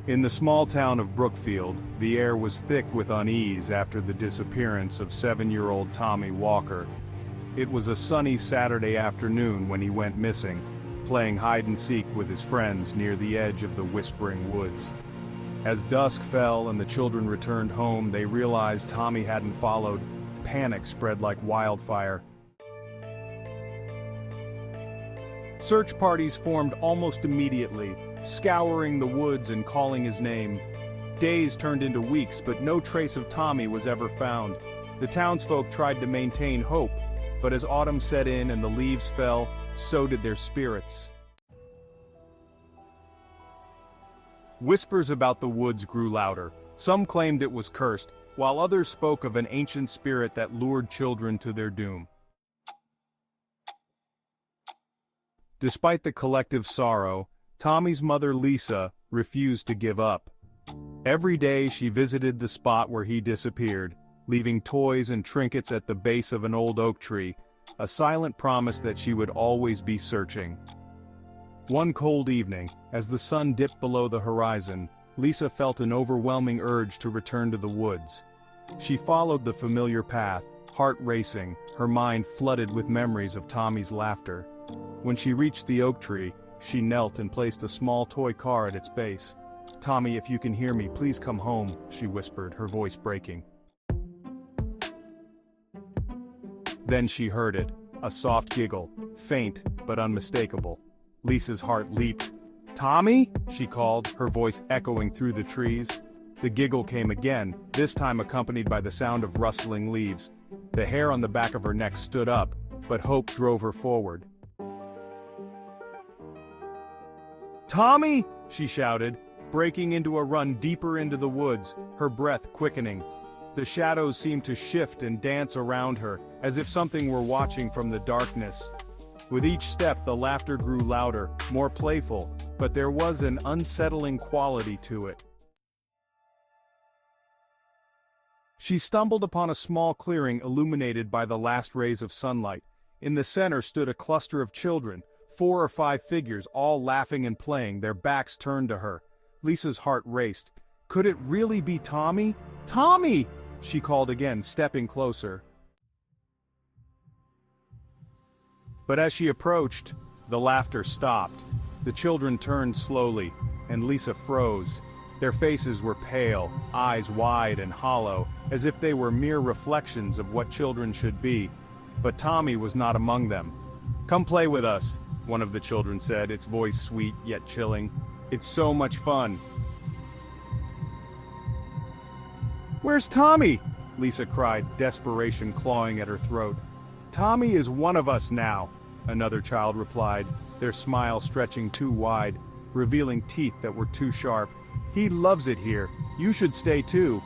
In the small town of Brookfield, the air was thick with unease after the disappearance of 7-year-old Tommy Walker. It was a sunny Saturday afternoon when he went missing, playing hide-and-seek with his friends near the edge of the Whispering Woods. As dusk fell and the children returned home, they realized Tommy hadn't followed. Panic spread like wildfire. Search parties formed almost immediately, scouring the woods and calling his name. Days turned into weeks, but no trace of Tommy was ever found. The townsfolk tried to maintain hope, but as autumn set in and the leaves fell, so did their spirits. Whispers about the woods grew louder. Some claimed it was cursed, while others spoke of an ancient spirit that lured children to their doom. Despite the collective sorrow, Tommy's mother Lisa refused to give up. Every day she visited the spot where he disappeared, leaving toys and trinkets at the base of an old oak tree, a silent promise that she would always be searching. One cold evening, as the sun dipped below the horizon, Lisa felt an overwhelming urge to return to the woods. She followed the familiar path, heart racing, her mind flooded with memories of Tommy's laughter. When she reached the oak tree, she knelt and placed a small toy car at its base. "Tommy, if you can hear me, please come home," she whispered, her voice breaking. Then she heard it, a soft giggle, faint but unmistakable. Lisa's heart leaped. "Tommy?" she called, her voice echoing through the trees. The giggle came again, this time accompanied by the sound of rustling leaves. The hair on the back of her neck stood up, but hope drove her forward. "Tommy!" she shouted, breaking into a run deeper into the woods, her breath quickening. The shadows seemed to shift and dance around her, as if something were watching from the darkness. With each step the laughter grew louder, more playful, but there was an unsettling quality to it. She stumbled upon a small clearing illuminated by the last rays of sunlight. In the center stood a cluster of children, 4 or 5 figures, all laughing and playing, their backs turned to her. Lisa's heart raced. Could it really be Tommy? "Tommy!" she called again, stepping closer. But as she approached, the laughter stopped. The children turned slowly, and Lisa froze. Their faces were pale, eyes wide and hollow, as if they were mere reflections of what children should be. But Tommy was not among them. "Come play with us," one of the children said, its voice sweet yet chilling. "It's so much fun." "Where's Tommy?" Lisa cried, desperation clawing at her throat. "Tommy is one of us now," another child replied, their smile stretching too wide, revealing teeth that were too sharp. "He loves it here. You should stay too."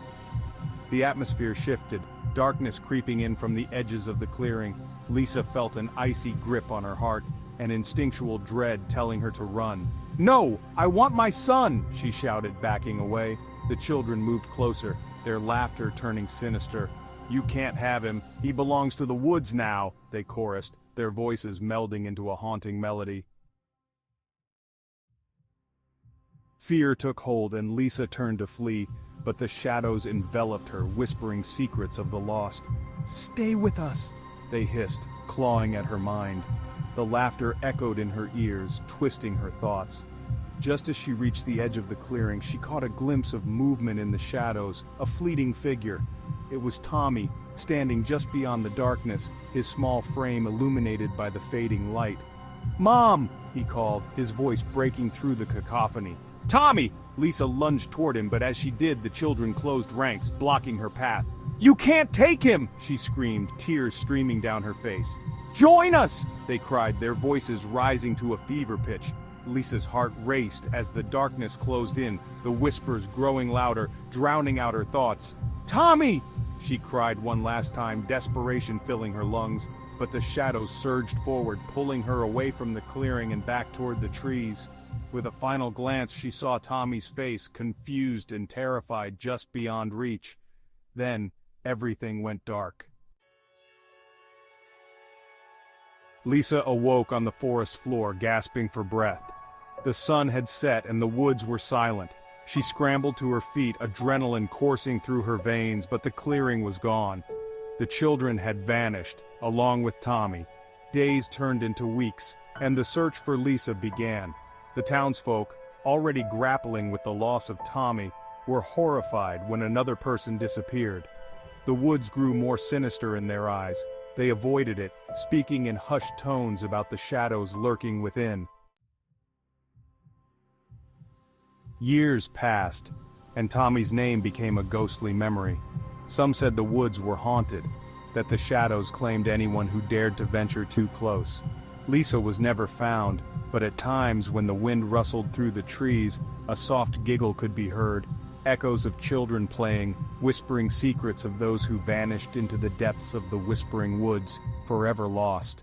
The atmosphere shifted, darkness creeping in from the edges of the clearing. Lisa felt an icy grip on her heart, an instinctual dread telling her to run. "No! I want my son!" she shouted, backing away. The children moved closer, their laughter turning sinister. "You can't have him. He belongs to the woods now," they chorused, their voices melding into a haunting melody. Fear took hold and Lisa turned to flee, but the shadows enveloped her, whispering secrets of the lost. "Stay with us," they hissed, clawing at her mind. The laughter echoed in her ears, twisting her thoughts. Just as she reached the edge of the clearing, she caught a glimpse of movement in the shadows, a fleeting figure. It was Tommy, standing just beyond the darkness, his small frame illuminated by the fading light. "Mom!" he called, his voice breaking through the cacophony. "Tommy!" Lisa lunged toward him, but as she did, the children closed ranks, blocking her path. "You can't take him!" she screamed, tears streaming down her face. "Join us!" they cried, their voices rising to a fever pitch. Lisa's heart raced as the darkness closed in, the whispers growing louder, drowning out her thoughts. "Tommy!" she cried one last time, desperation filling her lungs, but the shadows surged forward, pulling her away from the clearing and back toward the trees. With a final glance, she saw Tommy's face, confused and terrified, just beyond reach. Then, everything went dark. Lisa awoke on the forest floor, gasping for breath. The sun had set and the woods were silent. She scrambled to her feet, adrenaline coursing through her veins, but the clearing was gone. The children had vanished, along with Tommy. Days turned into weeks, and the search for Lisa began. The townsfolk, already grappling with the loss of Tommy, were horrified when another person disappeared. The woods grew more sinister in their eyes. They avoided it, speaking in hushed tones about the shadows lurking within. Years passed, and Tommy's name became a ghostly memory. Some said the woods were haunted, that the shadows claimed anyone who dared to venture too close. Lisa was never found, but at times when the wind rustled through the trees, a soft giggle could be heard, echoes of children playing, whispering secrets of those who vanished into the depths of the whispering woods, forever lost.